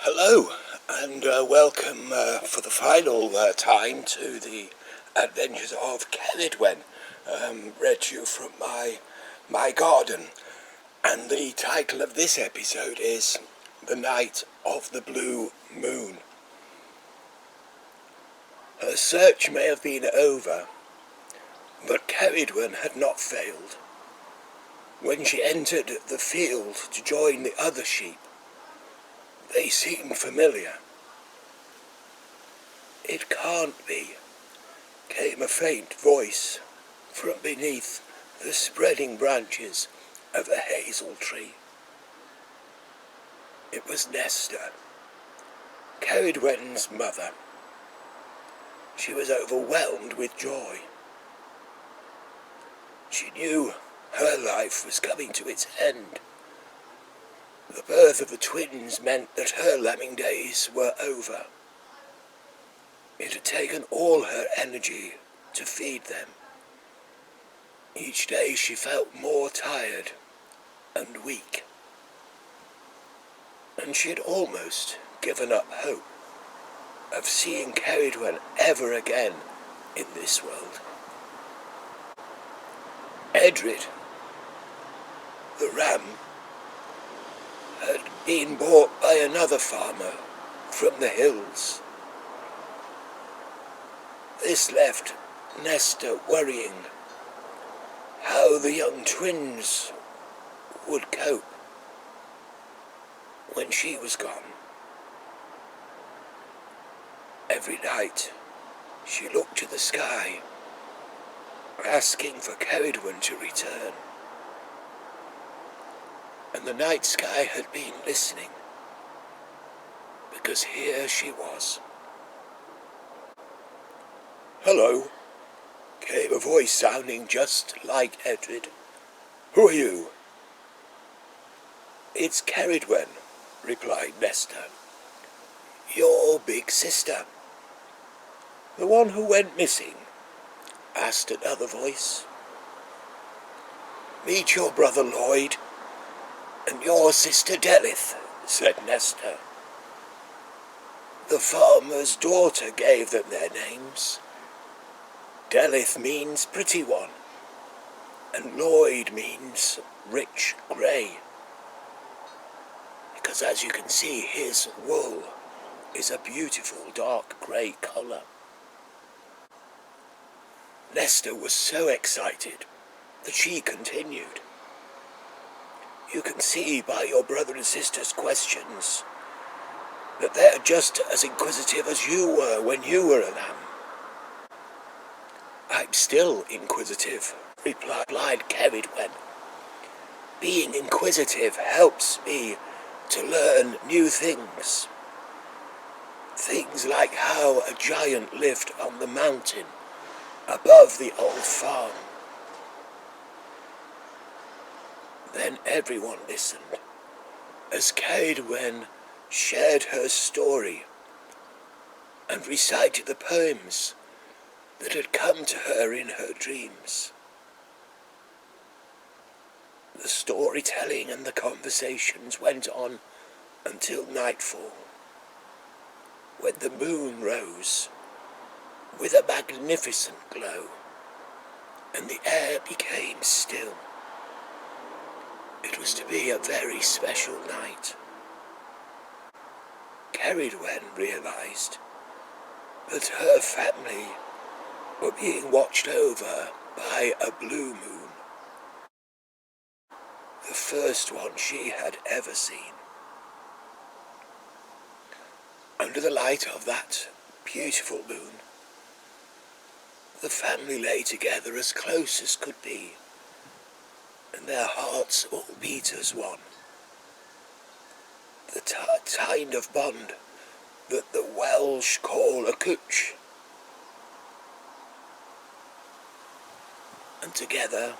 Hello, and welcome for the final time to the Adventures of Ceridwen, read to you from my garden. And the title of this episode is The Night of the Blue Moon. Her search may have been over, but Ceridwen had not failed. When she entered the field to join the other sheep, they seemed familiar. "It can't be," came a faint voice from beneath the spreading branches of a hazel tree. It was Nesta, Ceridwen's mother. She was overwhelmed with joy. She knew her life was coming to its end. The birth of the twins meant that her lambing days were over. It had taken all her energy to feed them. Each day she felt more tired and weak, and she had almost given up hope of seeing Ceridwen ever again in this world. Edred, the ram, had been bought by another farmer from the hills. This left Nesta worrying how the young twins would cope when she was gone. Every night she looked to the sky, asking for Ceridwen to return. And the night sky had been listening, because here she was. "Hello," came a voice sounding just like Edred. "Who are you?" "It's Ceridwen," replied Nesta. "Your big sister." "The one who went missing?" asked another voice. "Meet your brother Lloyd and your sister Delith," said Nesta. "The farmer's daughter gave them their names. Delith means pretty one, and Lloyd means rich grey, because as you can see, his wool is a beautiful dark grey colour." Nesta was so excited that she continued. "You can see by your brother and sister's questions that they're just as inquisitive as you were when you were a lamb." "I'm still inquisitive," replied Ceridwen. "Being inquisitive helps me to learn new things. Things like how a giant lived on the mountain above the old farm." Then everyone listened as Ceridwen shared her story and recited the poems that had come to her in her dreams. The storytelling and the conversations went on until nightfall, when the moon rose with a magnificent glow and the air became still. It was to be a very special night. Ceridwen realized that her family were being watched over by a blue moon, the first one she had ever seen. Under the light of that beautiful moon, the family lay together as close as could be, and their hearts all beat as one. The kind of bond that the Welsh call a cwtch. And together,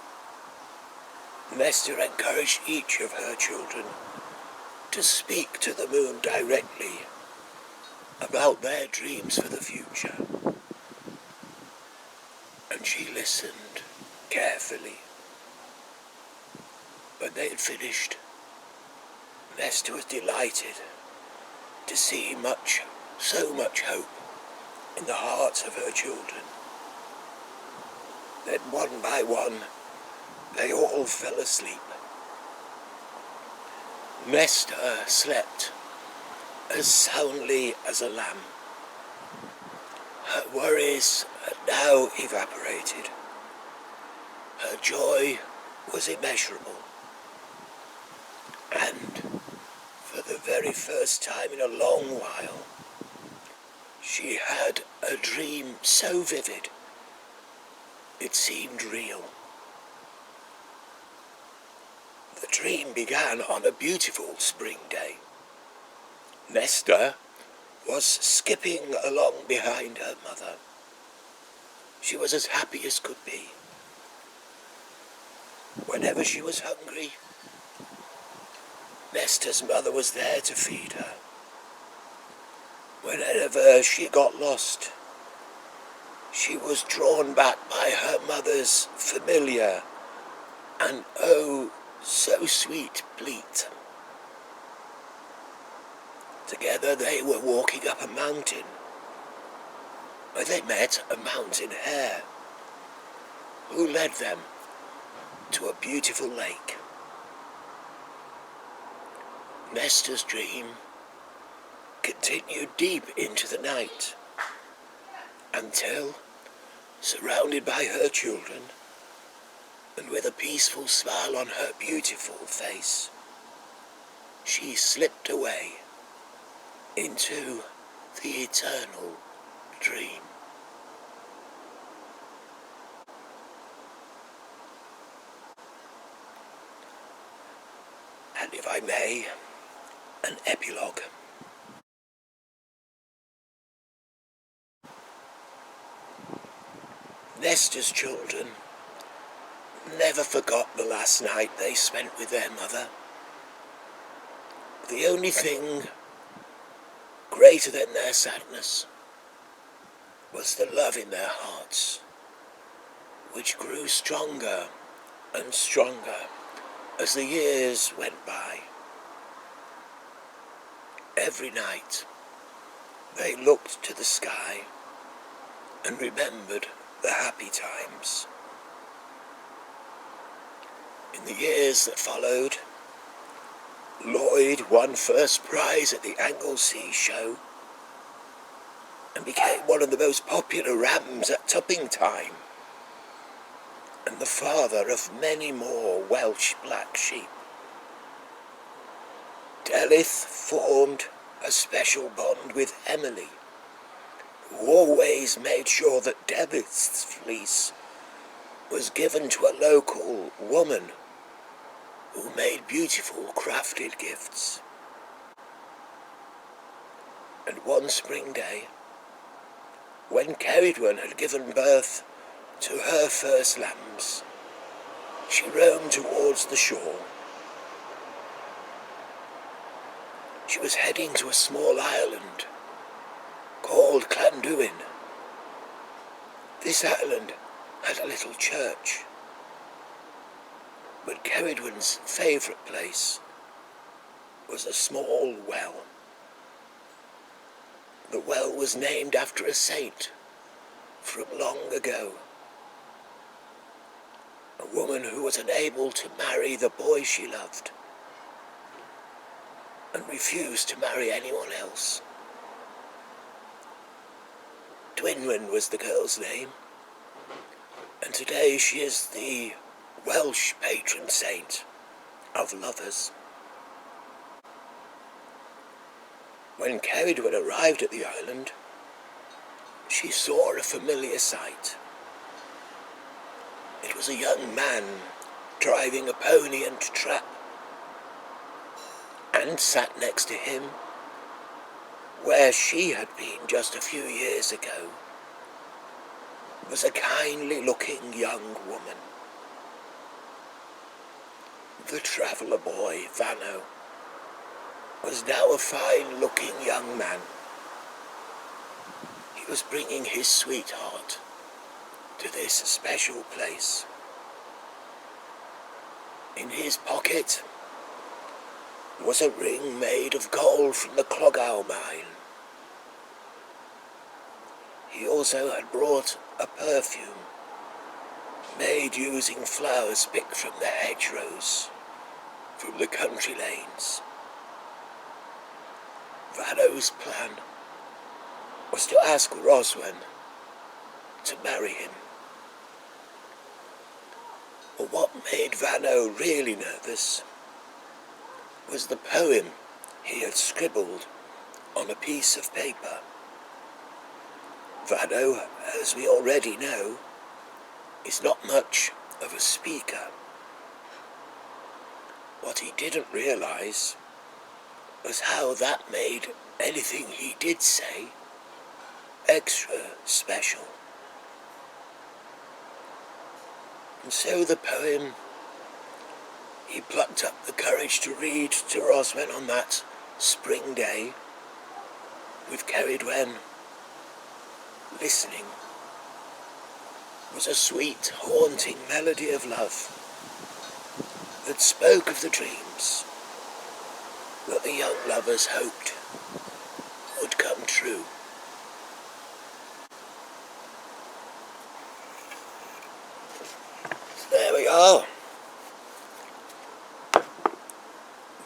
Nesta encouraged each of her children to speak to the moon directly about their dreams for the future. And she listened carefully. When they had finished, Nesta was delighted to see so much hope in the hearts of her children. Then one by one, they all fell asleep. Nesta slept as soundly as a lamb. Her worries had now evaporated. Her joy was immeasurable. And for the very first time in a long while, she had a dream so vivid it seemed real. The dream began on a beautiful spring day. Nesta was skipping along behind her mother. She was as happy as could be. Whenever she was hungry, Nesta's mother was there to feed her. Whenever she got lost, she was drawn back by her mother's familiar and oh, so sweet bleat. Together they were walking up a mountain, where they met a mountain hare, who led them to a beautiful lake. Nesta's dream continued deep into the night, until, surrounded by her children, and with a peaceful smile on her beautiful face, she slipped away into the eternal dream. And if I may, an epilogue. Nesta's children never forgot the last night they spent with their mother. The only thing greater than their sadness was the love in their hearts, which grew stronger and stronger as the years went by. Every night they looked to the sky and remembered the happy times. In the years that followed, Lloyd won first prize at the Anglesey show and became one of the most popular rams at tupping time, and the father of many more Welsh black sheep. Delyth formed a special bond with Emily, who always made sure that Delyth's fleece was given to a local woman who made beautiful crafted gifts. And one spring day, when Ceridwen had given birth to her first lambs, she roamed towards the shore. She was heading to a small island called Llandywin. This island had a little church, but Ceridwen's favourite place was a small well. The well was named after a saint from long ago, a woman who was unable to marry the boy she loved and refused to marry anyone else. Dwynwen was the girl's name, and today she is the Welsh patron saint of lovers. When Ceridwen arrived at the island, she saw a familiar sight. It was a young man driving a pony and trap, and sat next to him, where she had been just a few years ago, was a kindly-looking young woman. The traveller boy, Vano, was now a fine-looking young man. He was bringing his sweetheart to this special place. In his pocket was a ring made of gold from the Clogau mine. He also had brought a perfume made using flowers picked from the hedgerows, from the country lanes. Vano's plan was to ask Roswen to marry him. But what made Vano really nervous was the poem he had scribbled on a piece of paper. Vano, as we already know, is not much of a speaker. What he didn't realise was how that made anything he did say extra special. And so the poem he plucked up the courage to read to Roswen on that spring day, with Ceridwen listening, was a sweet, haunting melody of love that spoke of the dreams that the young lovers hoped would come true. There we are.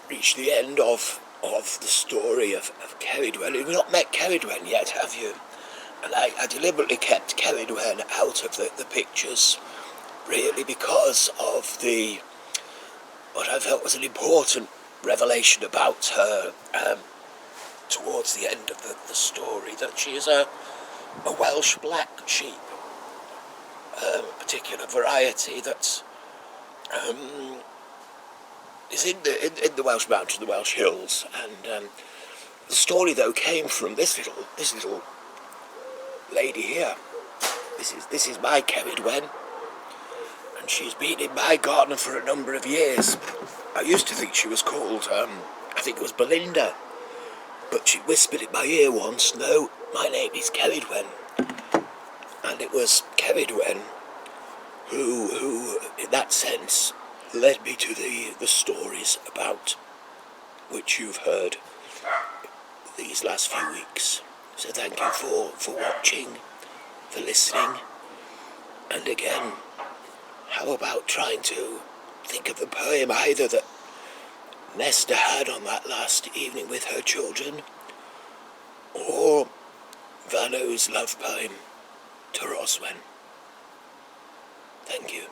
Reached the end of the story of Ceridwen. You've not met Ceridwen yet, have you? And I deliberately kept Ceridwen out of the pictures, really because of what I felt was an important revelation about her towards the end of the story, that she is a Welsh black sheep, a particular variety that is in the Welsh mountains, the Welsh hills, and the story though came from this little lady here. This is my Ceridwen, and she's been in my garden for a number of years. I used to think she was called, I think it was Belinda, but she whispered in my ear once, "No, my name is Ceridwen." And it was Ceridwen who, in that sense, led me to the stories about which you've heard these last few weeks. So thank you for watching, for listening, and again, how about trying to think of the poem either that Nesta had on that last evening with her children, or Vano's love poem to Roswen. Thank you.